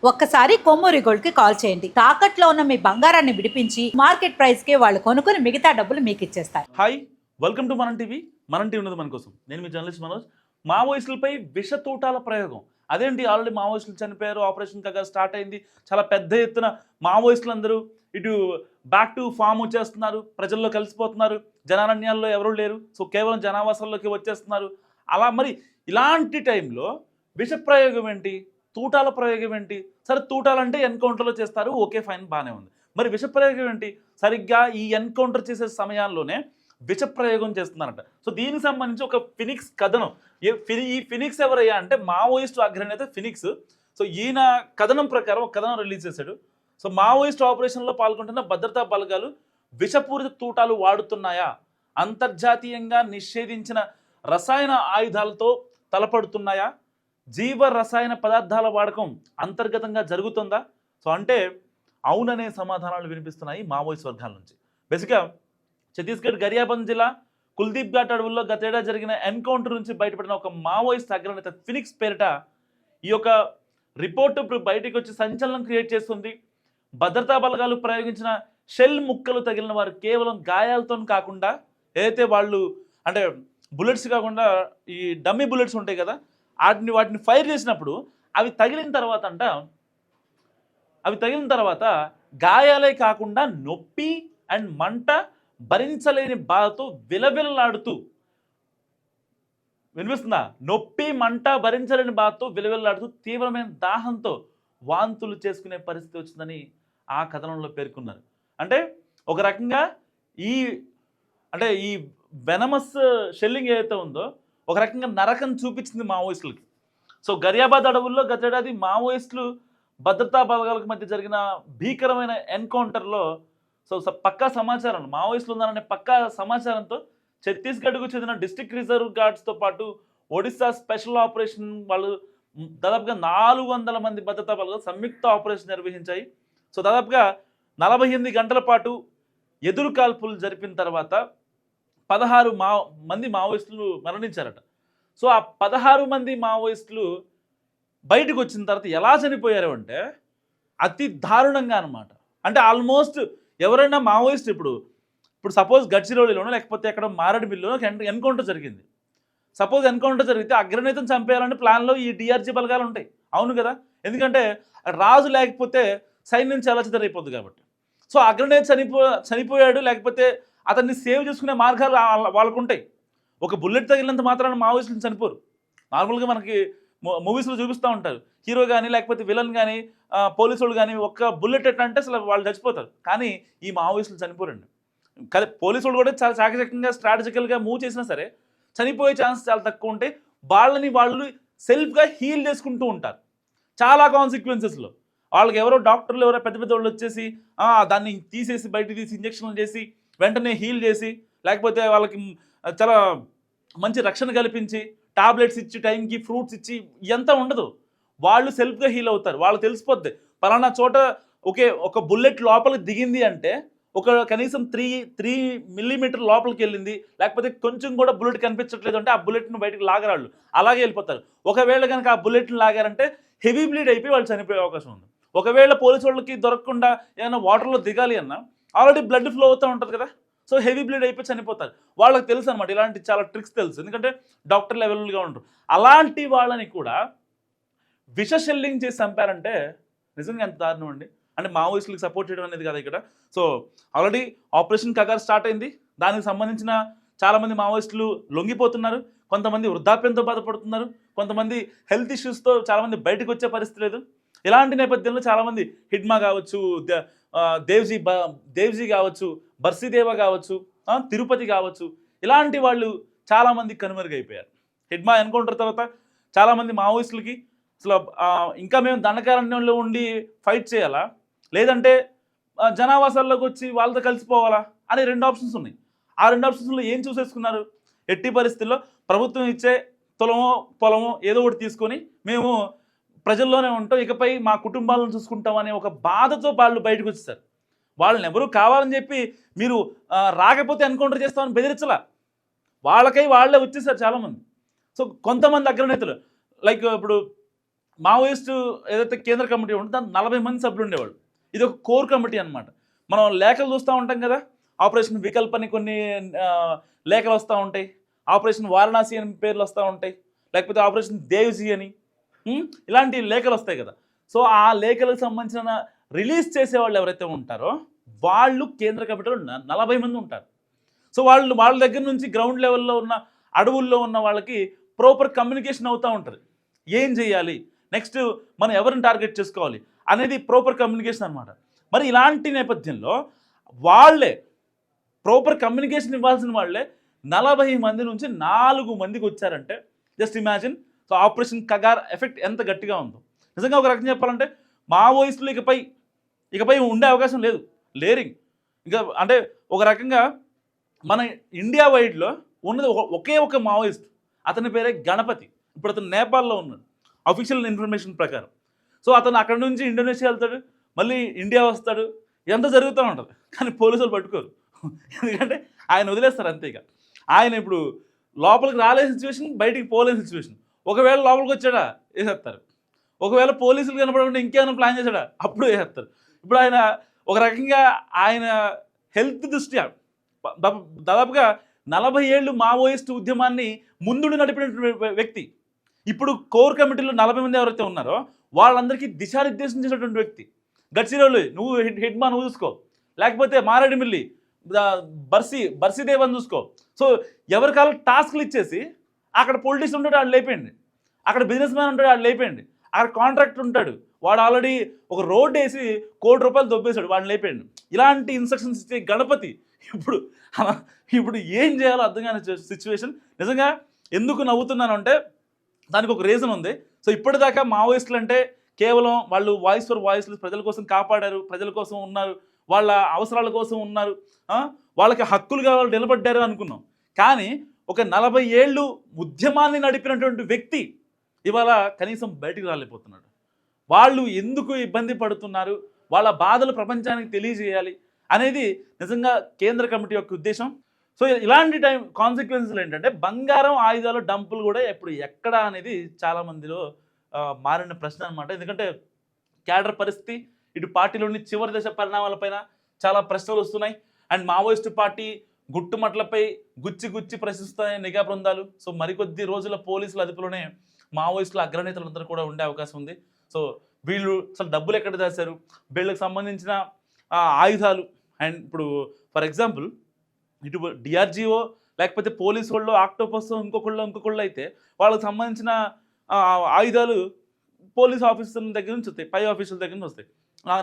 ఒక్కసారి కొమ్మూరి గోల్డ్ కి కాల్ చేయండి. తాకట్లో ఉన్న మీ బంగారాన్ని విడిపించి మార్కెట్ ప్రైస్ కి వాళ్ళు కొనుక్కుని మిగతా డబ్బులు మీకు ఇచ్చేస్తారు. హాయ్, వెల్కమ్ టు మనం టీవీ. మనం టీవీ ఉన్నది మన కోసం. నేను మీ జర్నలిస్ట్ మనోజ్. మావోయిస్టులపై విష తూటాల ప్రయోగం. అదేంటి, ఆల్రెడీ మావోయిస్టులు చనిపోయారు, ఆపరేషన్ కగా స్టార్ట్ అయింది, చాలా పెద్ద ఎత్తున మావోయిస్టులు అందరూ ఇటు బ్యాక్ టు ఫామ్ వచ్చేస్తున్నారు, ప్రజల్లో కలిసిపోతున్నారు, జనారణ్యాల్లో ఎవరూ లేరు, సో కేవలం జనావాసాల్లోకి వచ్చేస్తున్నారు. అలా మరి ఇలాంటి టైంలో విష ప్రయోగం ఏంటి, తూటాల ప్రయోగం ఏంటి? సరే, తూటాలంటే ఎన్కౌంటర్లో చేస్తారు, ఓకే ఫైన్, బాగానే ఉంది. మరి విష ప్రయోగం ఏంటి? సరిగ్గా ఈ ఎన్కౌంటర్ చేసే సమయాల్లోనే విష ప్రయోగం చేస్తున్నారట. సో దీనికి సంబంధించి ఒక ఫినిక్స్ కథనం. ఈ ఫినిక్స్ ఎవరయ్యా అంటే మావోయిస్టు అగ్రనేత ఫినిక్స్. సో ఈయన కథనం ప్రకారం ఒక కథనం రిలీజ్ చేశాడు. సో మావోయిస్ట్ ఆపరేషన్లో పాల్గొంటున్న భద్రతా బలగాలు విషపూరిత తూటాలు వాడుతున్నాయా, అంతర్జాతీయంగా నిషేధించిన రసాయన ఆయుధాలతో తలపడుతున్నాయా, జీవ రసాయన పదార్థాల వాడకం అంతర్గతంగా జరుగుతుందా? సో అంటే అవుననే సమాధానాలు వినిపిస్తున్నాయి మావోయిస్ట్ వర్గాల నుంచి. బేసిక్గా ఛత్తీస్గఢ్ గరియాబంద్ జిల్లా కుల్దీప్ ఘాట్ అడవుల్లో గతేడా జరిగిన ఎన్కౌంటర్ నుంచి బయటపడిన ఒక మావోయిస్ట్ అగ్రనేత ఫినిక్స్ పేరిట ఈ యొక్క రిపోర్టు ఇప్పుడు బయటకు వచ్చి సంచలనం క్రియేట్ చేస్తుంది. భద్రతా బలగాలు ప్రయోగించిన షెల్ ముక్కలు తగిలిన వారు కేవలం గాయాలతో కాకుండా, ఏదైతే వాళ్ళు అంటే బుల్లెట్స్ కాకుండా ఈ డమ్మీ బుల్లెట్స్ ఉంటాయి కదా, వాటిని ఫైర్ చేసినప్పుడు అవి తగిలిన తర్వాత గాయాలే కాకుండా నొప్పి అండ్ మంట భరించలేని బాధతో విలవిల్లాడుతూ, వినిపిస్తుందా? నొప్పి మంట భరించలేని బాధతో విలవిల్లాడుతూ తీవ్రమైన దాహంతో వాంతులు చేసుకునే పరిస్థితి వచ్చిందని ఆ కథనంలో పేర్కొన్నారు. అంటే ఒక రకంగా ఈ వెనమస్ షెల్లింగ్ ఏదైతే ఉందో ఒక రకంగా నరకం చూపించింది మావోయిస్టులకి. సో గరియాబాద్ అడవుల్లో గతేడాది మావోయిస్టులు భద్రతా బలగాలకు మధ్య జరిగిన భీకరమైన ఎన్కౌంటర్లో పక్కా సమాచారం, మావోయిస్టులు ఉన్నారనే పక్కా సమాచారంతో ఛత్తీస్గఢ్కు చెందిన డిస్ట్రిక్ట్ రిజర్వ్ గార్డ్స్తో పాటు ఒడిశా స్పెషల్ ఆపరేషన్ వాళ్ళు దాదాపుగా 400 మంది భద్రతా బలగాలు సంయుక్త ఆపరేషన్ నిర్వహించాయి. సో దాదాపుగా 48 గంటల పాటు ఎదురు కాల్పులు జరిపిన తర్వాత 16 మంది మావోయిస్టులు మరణించారట. సో ఆ 16 మంది మావోయిస్టులు బయటకు వచ్చిన తర్వాత ఎలా చనిపోయారు అంటే అతి దారుణంగా అనమాట. అంటే ఆల్మోస్ట్ ఎవరైనా మావోయిస్ట్ ఇప్పుడు సపోజ్ గడ్చిరోలిలోనో లేకపోతే ఎక్కడ మారేడుమిల్లిలోనో ఎన్కౌంటర్ జరిగింది. సపోజ్ ఎన్కౌంటర్ జరిగితే అగ్రనేతను చంపేయాలని ప్లాన్లో ఈ డిఆర్జీ బలగాలు ఉంటాయి, అవును కదా? ఎందుకంటే రాజు లేకపోతే సైన్యం చెలచెదరైపోద్ది కాబట్టి. సో అగ్రనేత చనిపోయాడు, లేకపోతే అతన్ని సేవ్ చేసుకునే మార్గాలు వాళ్ళకు ఉంటాయి. ఒక బుల్లెట్ తగిలినంత మాత్రాన మావోయిస్టులు చనిపోరు. నార్మల్గా మనకి మూవీస్లో చూపిస్తూ ఉంటారు, హీరో కానీ లేకపోతే విలన్ కానీ పోలీసు వాళ్ళు కానీ ఒక్క బుల్లెట్ ఎట్లా అంటే అసలు వాళ్ళు చచ్చిపోతారు. కానీ ఈ మావోయిస్టులు చనిపోరండి. కదా, పోలీసు వాళ్ళు కూడా చాలా చాకచక్యంగా స్ట్రాటజికల్గా మూవ్ చేసినా సరే చనిపోయే ఛాన్స్ చాలా తక్కువ ఉంటాయి. వాళ్ళు సెల్ఫ్గా హీల్ చేసుకుంటూ ఉంటారు చాలా కాన్సిక్వెన్సెస్లో. వాళ్ళకి ఎవరో డాక్టర్లు ఎవరో పెద్ద వాళ్ళు వచ్చేసి దాన్ని తీసేసి బయట తీసి ఇంజక్షన్లు చేసి వెంటనే హీల్ చేసి, లేకపోతే వాళ్ళకి చాలా మంచి రక్షణ కల్పించి టాబ్లెట్స్ ఇచ్చి టైంకి ఫ్రూట్స్ ఇచ్చి ఎంత ఉండదు. వాళ్ళు సెల్ఫ్గా హీల్ అవుతారు. వాళ్ళు తెలిసిపోద్ది పలానా చోట ఒక బుల్లెట్ లోపలికి దిగింది అంటే కనీసం 3 మిల్లీమీటర్ లోపలికి వెళ్ళింది, లేకపోతే కొంచెం కూడా బుల్లెట్ కనిపించట్లేదు అంటే ఆ బుల్లెట్ను బయటకు లాగరాళ్ళు, అలాగే వెళ్ళిపోతారు. ఒకవేళ కనుక ఆ బుల్లెట్ని లాగారంటే హెవీ బ్లీడ్ అయిపోయి వాళ్ళు చనిపోయే అవకాశం ఉంది. ఒకవేళ పోలీసు వాళ్ళకి దొరకకుండా ఏమైనా వాటర్లో దిగాలి అన్నా ఆల్రెడీ బ్లడ్ ఫ్లో అవుతూ ఉంటుంది కదా, సో హెవీ బ్లీడ్ అయిపోయి చనిపోతారు. వాళ్ళకి తెలుసు అనమాట, ఇలాంటి చాలా ట్రిక్స్ తెలుసు, ఎందుకంటే డాక్టర్ లెవెల్గా ఉంటారు. అలాంటి వాళ్ళని కూడా విష షెల్లింగ్ చేసి చంపారంటే నిజంగా ఎంత దారుణం అండి. అంటే మావోయిస్టులకు సపోర్ట్ చేయడం అనేది కదా ఇక్కడ. So already operation Kagar start అయింది. దానికి సంబంధించిన చాలామంది మావోయిస్టులు లొంగిపోతున్నారు, కొంతమంది వృద్ధాప్యంతో బాధపడుతున్నారు, కొంతమంది హెల్త్ ఇష్యూస్తో చాలామంది బయటకు వచ్చే పరిస్థితి లేదు. ఇలాంటి నేపథ్యంలో చాలామంది హిడ్మా కావచ్చు, దేవ్జీ కావచ్చు, బర్సీదేవ కావచ్చు, తిరుపతి కావచ్చు, ఇలాంటి వాళ్ళు చాలామంది కనుమరుగైపోయారు. హిడ్మా ఎన్కౌంటర్ తర్వాత చాలామంది మావోయిస్టులకి అసలు ఇంకా మేము దండకారణ్యంలో ఉండి ఫైట్ చేయాలా, లేదంటే జనావాసాల్లోకి వచ్చి వాళ్ళతో కలిసిపోవాలా అనే 2 ఆప్షన్స్ ఉన్నాయి. ఆ 2 ఆప్షన్స్లో ఏం చూసేసుకున్నారు? ఎట్టి పరిస్థితుల్లో ప్రభుత్వం ఇచ్చే తులమో పొలమో ఏదో ఒకటి తీసుకొని మేము ప్రజల్లోనే ఉంటాం, ఇకపై మా కుటుంబాలను చూసుకుంటాం అనే ఒక బాధతో వాళ్ళు బయటకు వచ్చేసారు. వాళ్ళని ఎవరు కావాలని చెప్పి మీరు రాకపోతే ఎన్కౌంటర్ చేస్తామని బెదిరించలా, వాళ్ళకై వాళ్ళే వచ్చేసారు చాలామంది. సో కొంతమంది అగ్రనేతలు లైక్ ఇప్పుడు మావోయిస్ట్ ఏదైతే కేంద్ర కమిటీ ఉంటుందో దాని 40 మంది సభ్యులు ఉండేవాళ్ళు. ఇది ఒక కోర్ కమిటీ అనమాట. మనం లేఖలు చూస్తూ ఉంటాం కదా, ఆపరేషన్ వికల్ప్ అని కొన్ని లేఖలు వస్తూ ఉంటాయి, ఆపరేషన్ వారణాసి అని పేర్లు వస్తూ ఉంటాయి, లేకపోతే ఆపరేషన్ దేవ్జీ అని ఇలాంటి లేఖలు వస్తాయి కదా. సో ఆ లేఖలకు సంబంధించిన రిలీజ్ చేసేవాళ్ళు ఎవరైతే ఉంటారో వాళ్ళు కేంద్ర కమిటీలో 40 మంది ఉంటారు. సో వాళ్ళ దగ్గర నుంచి గ్రౌండ్ లెవెల్లో ఉన్న అడవుల్లో ఉన్న వాళ్ళకి ప్రాపర్ కమ్యూనికేషన్ అవుతూ ఉంటుంది. ఏం చేయాలి, నెక్స్ట్ మనం ఎవరిని టార్గెట్ చేసుకోవాలి అనేది ప్రాపర్ కమ్యూనికేషన్ అనమాట. మరి ఇలాంటి నేపథ్యంలో వాళ్ళే ప్రాపర్ కమ్యూనికేషన్ ఇవ్వాల్సిన వాళ్ళే 40 మంది నుంచి 4 మందికి వచ్చారంటే just imagine. So operation Kagar effect ఎంత గట్టిగా ఉందో. నిజంగా ఒక రకంగా చెప్పాలంటే మావోయిస్టులు ఇకపై ఉండే అవకాశం లేదు, లేరింగ్. ఇంకా అంటే ఒక రకంగా మన ఇండియా వైడ్లో ఉన్నది ఒకే ఒక మావోయిస్ట్, అతని పేరే గణపతి. ఇప్పుడు అతను నేపాల్లో ఉన్నాడు అఫీషియల్ ఇన్ఫర్మేషన్ ప్రకారం. సో అతను అక్కడ నుంచి ఇండోనేషియా వెళ్తాడు, మళ్ళీ ఇండియా వస్తాడు, ఇదంతా జరుగుతూ ఉంటుంది. కానీ పోలీసులు పట్టుకోరు, ఎందుకంటే ఆయన వదిలేస్తారు అంతే. ఇక ఆయన ఇప్పుడు లోపలికి రాలే సిచ్యువేషన్, బయటికి పోలేని సిచ్యువేషన్. ఒకవేళ లోపలికి వచ్చాడా వేసేస్తారు, ఒకవేళ పోలీసులు కనపడకుండా ఇంకేమైనా ప్లాన్ చేశాడా అప్పుడు వేసేస్తారు. ఇప్పుడు ఆయన ఒక రకంగా ఆయన హెల్త్ దృష్ట్యా దాదాపుగా 40 ఏళ్ళు మావోయిస్ట్ ఉద్యమాన్ని ముందుండి నడిపినటువంటి వ్యక్తి. ఇప్పుడు కోర్ కమిటీలో 40 మంది ఎవరైతే ఉన్నారో వాళ్ళందరికీ దిశానిర్దేశం చేసినటువంటి వ్యక్తి. గడ్చిరోలు నువ్వు హెడ్మా నువ్వు చూసుకో, లేకపోతే మారేడుమిల్లి బర్సీదేవ్ అని చూసుకో. సో ఎవరి కాలం టాస్క్లు ఇచ్చేసి అక్కడ పొలిటీషియన్ ఉంటాడు వాడు లేపేయండి, అక్కడ బిజినెస్ మ్యాన్ ఉంటాడు వాడు లేపేయండి, అక్కడ కాంట్రాక్టర్ ఉంటాడు వాడు ఆల్రెడీ ఒక రోడ్ వేసి ₹1 కోటి దొబ్బేశాడు వాడిని లేపేయండి. ఇలాంటి ఇన్స్ట్రక్షన్స్ ఇచ్చే గణపతి ఇప్పుడు ఏం చేయాలో అర్థం కాని సిచ్యువేషన్. నిజంగా ఎందుకు నవ్వుతున్నాను అంటే దానికి ఒక రీజన్ ఉంది. సో ఇప్పటిదాకా మావోయిస్టులు అంటే కేవలం వాళ్ళు వాయిస్ ఫర్ వాయిస్లు ప్రజల కోసం కాపాడారు, ప్రజల కోసం ఉన్నారు, వాళ్ళ అవసరాల కోసం ఉన్నారు, వాళ్ళకి హక్కులుగా వాళ్ళు నిలబడ్డారు అనుకున్నాం. కానీ ఒక 40 ఏళ్ళు ఉద్యమాన్ని నడిపినటువంటి వ్యక్తి ఇవాళ కనీసం బయటికి రాలేకపోతున్నాడు. వాళ్ళు ఎందుకు ఇబ్బంది పడుతున్నారు, వాళ్ళ బాధలు ప్రపంచానికి తెలియజేయాలి అనేది నిజంగా కేంద్ర కమిటీ యొక్క ఉద్దేశం. సో ఇలాంటి టైం కాన్సిక్వెన్స్లు ఏంటంటే బంగారం ఆయుధాలు డంపులు కూడా ఇప్పుడు ఎక్కడ అనేది చాలామందిలో మారిన ప్రశ్న అనమాట. ఎందుకంటే క్యాడర్ పరిస్థితి, ఇటు పార్టీలోని చివరి దశ పరిణామాలపైన చాలా ప్రశ్నలు వస్తున్నాయి. అండ్ మావోయిస్టు పార్టీ గుట్టుమట్లపై గుచ్చి ప్రశ్నిస్తున్నాయి నిఘా బృందాలు. సో మరికొద్ది రోజుల పోలీసుల అదుపులోనే మావోయిస్టుల అగ్రనేతలందరూ కూడా ఉండే అవకాశం ఉంది. సో వీళ్ళు అసలు డబ్బులు ఎక్కడ దాచారు, వీళ్ళకి సంబంధించిన ఆయుధాలు, అండ్ ఇప్పుడు ఫర్ ఎగ్జాంపుల్ ఇటు డిఆర్జీఓ లేకపోతే పోలీసు వాళ్ళు ఆక్టోపస్ ఇంకొకళ్ళు అయితే వాళ్ళకి సంబంధించిన ఆయుధాలు పోలీస్ ఆఫీసర్ దగ్గర నుంచి వస్తాయి, పై ఆఫీసర్ల దగ్గర నుంచి వస్తాయి.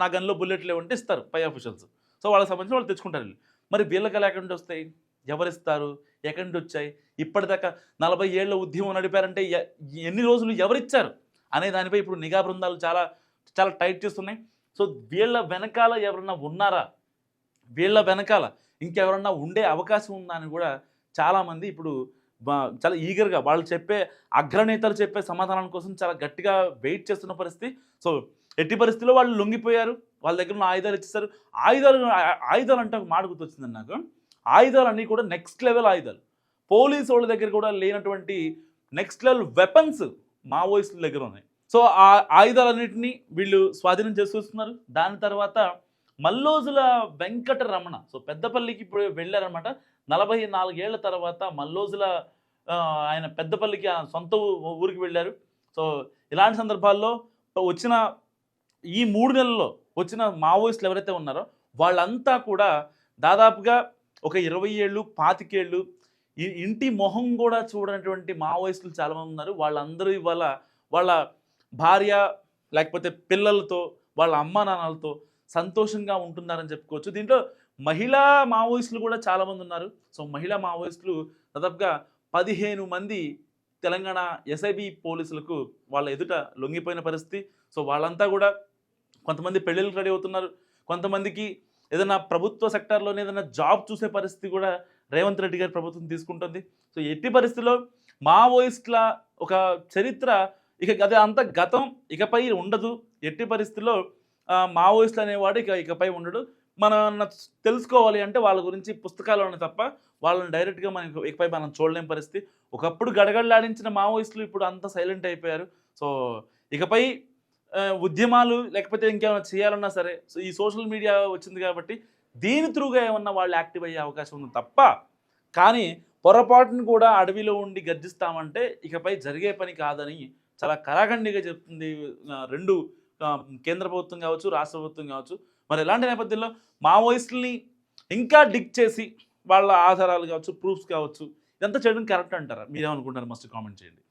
నా గన్లో బుల్లెట్లు లేవంటే ఇస్తారు పై ఆఫీసర్స్. సో వాళ్ళకి సంబంధించిన వాళ్ళు తెచ్చుకుంటారు. మరి వీళ్ళకి ఎక్కడి నుంచి వస్తాయి, ఎవరిస్తారు, ఎక్కడి నుంచి వచ్చాయి, ఇప్పటిదాకా 40 ఏళ్ళ ఉద్యమం నడిపారంటే ఎన్ని రోజులు ఎవరిచ్చారు అనే దానిపై ఇప్పుడు నిఘా బృందాలు చాలా చాలా టైట్ చేస్తున్నాయి. సో వీళ్ళ వెనకాల ఎవరన్నా ఉన్నారా, వీళ్ళ వెనకాల ఇంకెవరన్నా ఉండే అవకాశం ఉందా అని కూడా చాలామంది ఇప్పుడు చాలా ఈగర్గా వాళ్ళు చెప్పే అగ్రనేతలు చెప్పే సమాధానం కోసం చాలా గట్టిగా వెయిట్ చేస్తున్న పరిస్థితి. సో ఎట్టి పరిస్థితిలో వాళ్ళు లొంగిపోయారు, వాళ్ళ దగ్గర ఉన్న ఆయుధాలు ఇచ్చేస్తారు. ఆయుధాలు అంటే ఒక మాట గుర్తొచ్చిందండి నాకు. ఆయుధాలు అన్నీ కూడా నెక్స్ట్ లెవెల్ ఆయుధాలు. పోలీసు వాళ్ళ దగ్గర కూడా లేనటువంటి నెక్స్ట్ లెవెల్ వెపన్స్ మావోయిస్టుల దగ్గర ఉన్నాయి. సో ఆ ఆయుధాలన్నింటినీ వీళ్ళు స్వాధీనం చేసుకొస్తున్నారు. దాని తర్వాత మల్లోజుల వెంకటరమణ సో పెద్దపల్లికి ఇప్పుడు వెళ్ళారనమాట. 44 ఏళ్ల తర్వాత మల్లోజుల ఆయన పెద్దపల్లికి సొంత ఊరికి వెళ్ళారు. సో ఇలాంటి సందర్భాల్లో వచ్చిన ఈ 3 నెలల్లో వచ్చిన మావోయిస్టులు ఎవరైతే ఉన్నారో వాళ్ళంతా కూడా దాదాపుగా ఒక 20 ఏళ్ళు 25 ఏళ్ళు ఇంటి మొహం కూడా చూడనటువంటి మావోయిస్టులు చాలామంది ఉన్నారు. వాళ్ళందరూ ఇవాళ వాళ్ళ భార్య లేకపోతే పిల్లలతో వాళ్ళ అమ్మా నాన్నలతో సంతోషంగా ఉంటున్నారని చెప్పుకోవచ్చు. దీంట్లో మహిళా మావోయిస్టులు కూడా చాలామంది ఉన్నారు. సో మహిళా మావోయిస్టులు దాదాపుగా 15 మంది తెలంగాణ ఎస్ఐబి పోలీసులకు వాళ్ళ ఎదుట లొంగిపోయిన పరిస్థితి. సో వాళ్ళంతా కూడా కొంతమంది పెళ్ళిళ్ళకి రెడీ అవుతున్నారు, కొంతమందికి ఏదైనా ప్రభుత్వ సెక్టార్లోనే ఏదైనా జాబ్ చూసే పరిస్థితి కూడా రేవంత్ రెడ్డి గారి ప్రభుత్వం తీసుకుంటుంది. సో ఎట్టి పరిస్థితుల్లో మావోయిస్టుల ఒక చరిత్ర ఇక అదే అంత గతం ఇకపై ఉండదు. ఎట్టి పరిస్థితుల్లో మావోయిస్టులు అనేవాడు ఇకపై ఉండడు. మనం తెలుసుకోవాలి అంటే వాళ్ళ గురించి పుస్తకాలను తప్ప వాళ్ళని డైరెక్ట్గా ఇకపై మనం చూడలేని పరిస్థితి. ఒకప్పుడు గడగడలాడించిన మావోయిస్టులు ఇప్పుడు అంతా సైలెంట్ అయిపోయారు. సో ఇకపై ఉద్యమాలు లేకపోతే ఇంకేమైనా చేయాలన్నా సరే సో ఈ సోషల్ మీడియా వచ్చింది కాబట్టి దీని త్రూగా ఏమన్నా వాళ్ళు యాక్టివ్ అయ్యే అవకాశం ఉంది తప్ప, కానీ పొరపాటును కూడా అడవిలో ఉండి గర్జిస్తామంటే ఇకపై జరిగే పని కాదని చాలా కరాఖండిగా చెప్తుంది రెండు కేంద్ర ప్రభుత్వం కావచ్చు, రాష్ట్ర ప్రభుత్వం కావచ్చు. మరి ఇలాంటి నేపథ్యంలో మావోయిస్టుల్ని ఇంకా డిక్ చేసి వాళ్ళ ఆధారాలు కావచ్చు, ప్రూఫ్స్ కావచ్చు, ఇదంతా చేయడం కరెక్ట్ అంటారా? మీరేమనుకుంటారు? మస్ట్ కామెంట్ చేయండి.